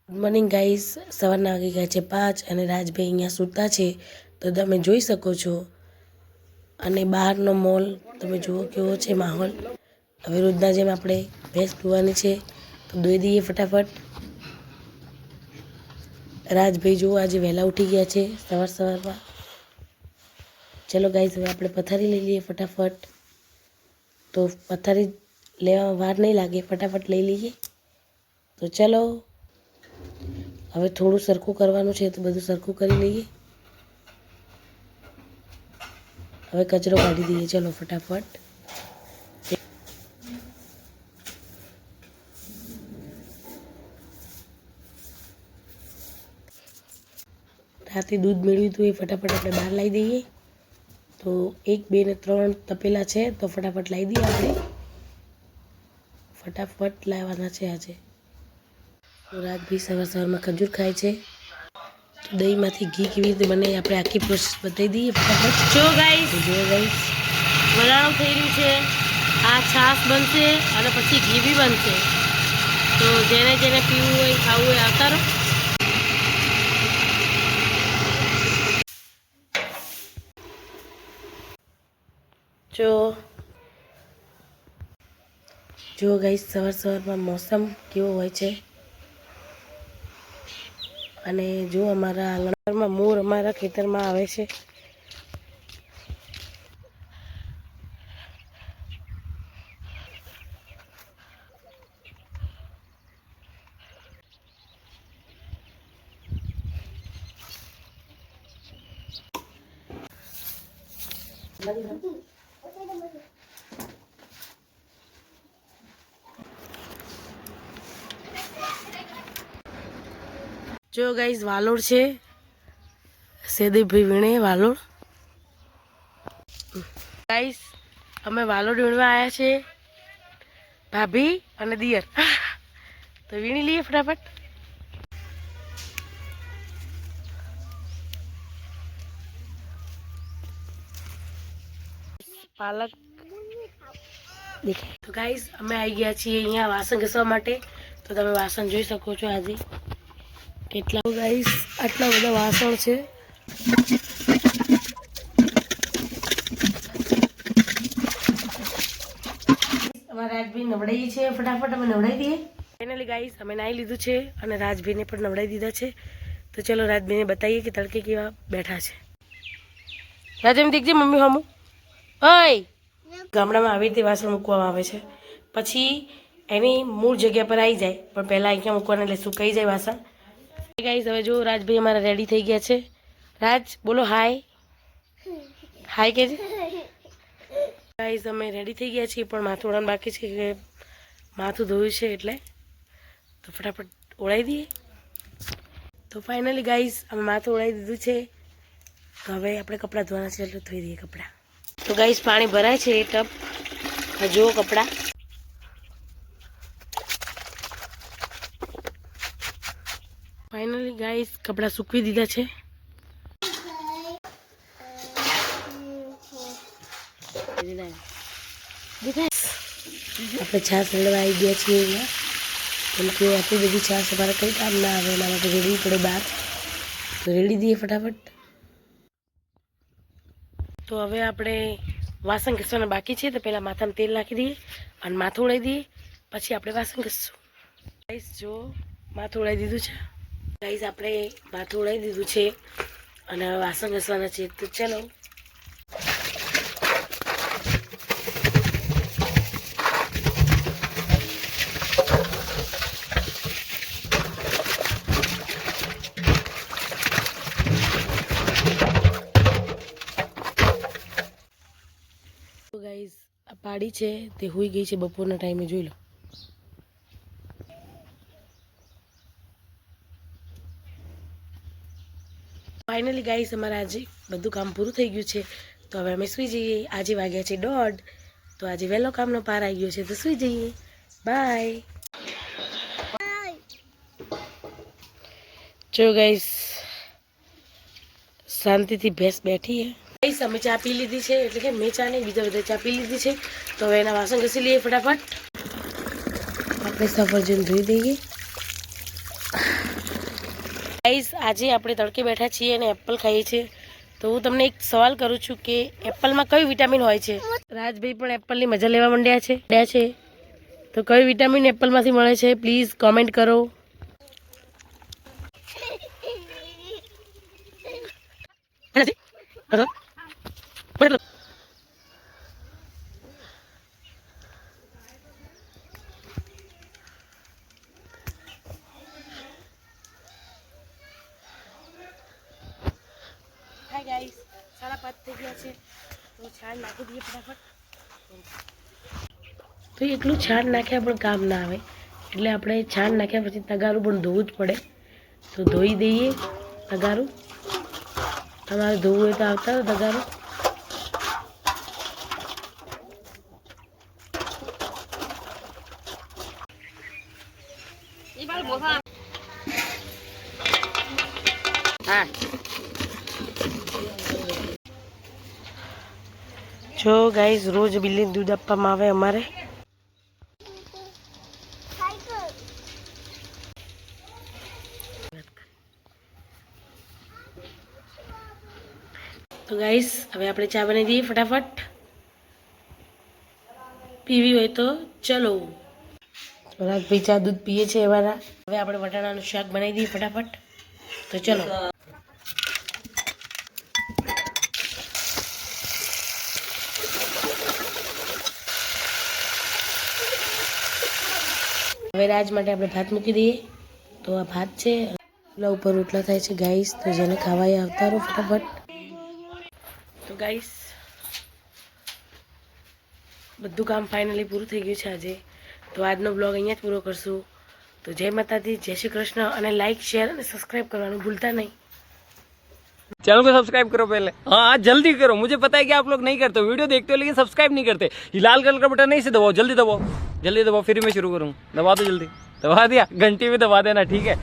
Good morning guys, સવારના વાગી ગયા છે 5 અને રાજભાઈ અહીંયા સૂતા છે તો તમે જોઈ શકો છો. અને બહારનો મોલ તમે જુઓ કેવો છે માહોલ. હવે રોજના જેમ આપણે ભેંસ પીવાની છે તો દોઈ દઈએ ફટાફટ. રાજભાઈ જુઓ આજે વહેલા ઉઠી ગયા છે સવારમાં. ચલો ગાઈસ, હવે આપણે પથારી લઈ લઈએ ફટાફટ. તો પથારી લેવામાં વાર નહીં લાગે, ફટાફટ લઈ લઈએ. તો ચલો, હવે થોડું સરખું કરવાનું છે તો બધું સરખું કરી લઈએ. હવે કચરો કાઢી દઈએ. ચલો ફટાફટ. રાતે દૂધ મેળવ્યું હતું એ ફટાફટ આપણે બહાર લાવી દઈએ. તો 1, 2 ને 3 તપેલા છે તો ફટાફટ લાવી દઈએ. આપણે ફટાફટ લાવવાના છે આજે. તો રાજભાઈ સવારમાં ખજૂર ખાય છે. તો દહીંમાંથી ઘી કેવી રીતે બને આપણે આખી પ્રોસેસ બતાવી દઈએ ફટાફટ. જો ગાઈસ વલાણું થઈ રહ્યું છે. આ છાશ બનશે અને પછી ઘી બી બનશે. તો જેને જેને પીવું હોય ખાવું હોય આવતા રહો. જો ગાઈસ સવારમાં મોસમ કેવો હોય છે. અને જો અમારા આંગણમાં મોર અમારા ખેતરમાં આવે છે. જો ગાઈસ વાલોડ છે, સેદેવભાઈ વીણે વાલોડ. ગાઈસ અમે વાલોડ વીણવા આવ્યા છે, ભાભી અને દિયર. તો વીણી લઈએ ફટાફટ. પાલક દેખાય. તો ગાઈસ અમે આવી ગયા છીએ અહીંયા વાસણ ઘસવા માટે. તો તમે વાસણ જોઈ શકો છો આજે કેટલા. ગાઈસ આટલા બધા વાસણ છે. અમારા રાજભાઈ નવડાવીએ છીએ ફટાફટ. અમે નવડાવી દઈએ. ફાઇનલી ગાઈસ અમે નાહી લીધું છે અને રાજભાઈને પણ નવડાવી દીધા છે. તો ચલો રાજભાઈને બતાવીએ કે તડકે કેવા બેઠા છે. રાજભાઈ દેખજે મમ્મી હમું. ઓય, ગામડામાં આવી રીતે વાસણ મૂકવામાં આવે છે, પછી એની મૂળ જગ્યા પર આવી જાય, પણ પહેલાં અહીંયા મૂકવાના એટલે સુકાઈ જાય વાસણ. ગાઈસ હવે જો રાજભાઈ અમારા રેડી થઈ ગયા છે. રાજ બોલો હાય. હાય કેજે. ગાઈસ અમે રેડી થઈ ગયા છીએ, પણ માથું ઓળવાનું બાકી છે કે માથું ધોયું છે એટલે. તો ફટાફટ ઓળાવી દઈએ. તો ફાઇનલી ગાઈસ અમે માથું ઓળાવી દીધું છે. તો હવે આપણે કપડાં ધોવાના છે એટલે ધોઈ દઈએ કપડાં. તો ગાઈસ પાણી ભરાય છે એ ટબ. જુઓ કપડાં. ફાઇનલી ગાઈસ કપડાં સૂકવી દીધા છે. આપણે છાશ રેડવા આવી ગયા છીએ અહીંયા. કેમ કે આટલી બધી છાશ અમારે કંઈ કામ ના આવે, એના માટે રેડવી પડે બહાર. તો રેડી દઈએ ફટાફટ. તો હવે આપણે વાસણ ઘસવાના બાકી છે, તો પહેલાં માથામાં તેલ નાખી દઈએ અને માથું ઓળાવી દઈએ, પછી આપણે વાસણ ઘસશું. ગાઈસ જો માથું ઓળાવી દીધું છે. ગાઈસ આપણે માથું ઓળાવી દીધું છે અને હવે વાસણ ઘસવાના છે. તો ચલો. ગાઈસ આ પાડી છે તે હોઈ ગઈ છે બપોરના ટાઈમે, જોઈ લો. ફાઇનલી ગાઈસ અમારે આજે બધું કામ પૂરું થઈ ગયું છે. તો હવે અમે સૂઈ જઈએ. આજે વાગ્યા છે 1:30. તો આજે વહેલો કામનો પાર આવી ગયો છે તો સૂઈ જઈએ. બાય. જો ગાઈસ શાંતિથી ભેંસ બેઠી હે. ગાઈસ અમે ચા પી લીધી છે, એટલે કે મેં ચા નહીં, બીજા બધા ચા પી લીધી છે. તો હવે એના વાસણ ઘસી લઈએ ફટાફટ. આપણે સફરજન ધોઈ દઈએ. ગાઈસ આજે આપણે તડકે બેઠા છીએ અને એપલ ખાઈએ છીએ, તો હું તમને એક સવાલ કરું છું કે એપલમાં કયું વિટામિન હોય છે? રાજભાઈ પણ એપલની મજા લેવા માંડ્યા છે, તો કયું વિટામિન એપલમાંથી મળે છે પ્લીઝ કોમેન્ટ કરો. હાય ગાઈસ, 5:30 થઈ ગયા છે, તો છાણ નાખી દઈએ ફટાફટ. તો એટલું છાણ નાખ્યા પણ કામ ના આવે, એટલે આપણે છાણ નાખ્યા પછી તગારું પણ ધોવું જ પડે, તો ધોઈ દઈએ તગારું. તમારે ધોવું હોય તો આવતા તગારું. હા જો ગાઈઝ, રોજ બિલ્લીને દૂધ આપવામાં આવે અમારે. તો ગાઈઝ હવે આપણે ચા બનાવી દઈએ ફટાફટ, પીવી હોય તો ચલો. રાજભાઈ ચા દૂધ પીએ છે અમારા. હવે આપણે વટાણાનું શાક બનાવી દઈએ ફટાફટ, તો ચલો. હવે રાજ માટે આપણે ભાત મૂકી દઈએ. તો આ ભાત છે, એટલા ઉપર રોટલા થાય છે ગાઈસ, તો જેને ખાવા એ આવતા રહો ફટાફટ. તો ગાઈસ બધું કામ ફાઇનલી પૂરું થઈ ગયું છે આજે, તો આજનો બ્લોગ અહીંયા જ પૂરો કરશું. તો જય માતાજી, જય શ્રી કૃષ્ણ, અને લાઈક શેર અને સબસ્क्राइब કરવાનું भूलता नहीं. चैनल को सब्सक्राइब करो पहले, हाँ जल्दी करो, मुझे पता है कि आप लोग नहीं करते, वीडियो देखते हो लेकिन सब्सक्राइब नहीं करते. ये लाल कलर का बटन नहीं से दबाओ, जल्दी दबाओ, फिर मैं शुरू करूँ. दबा दो जल्दी, दबा दिया, घंटी भी दबा देना, ठीक है.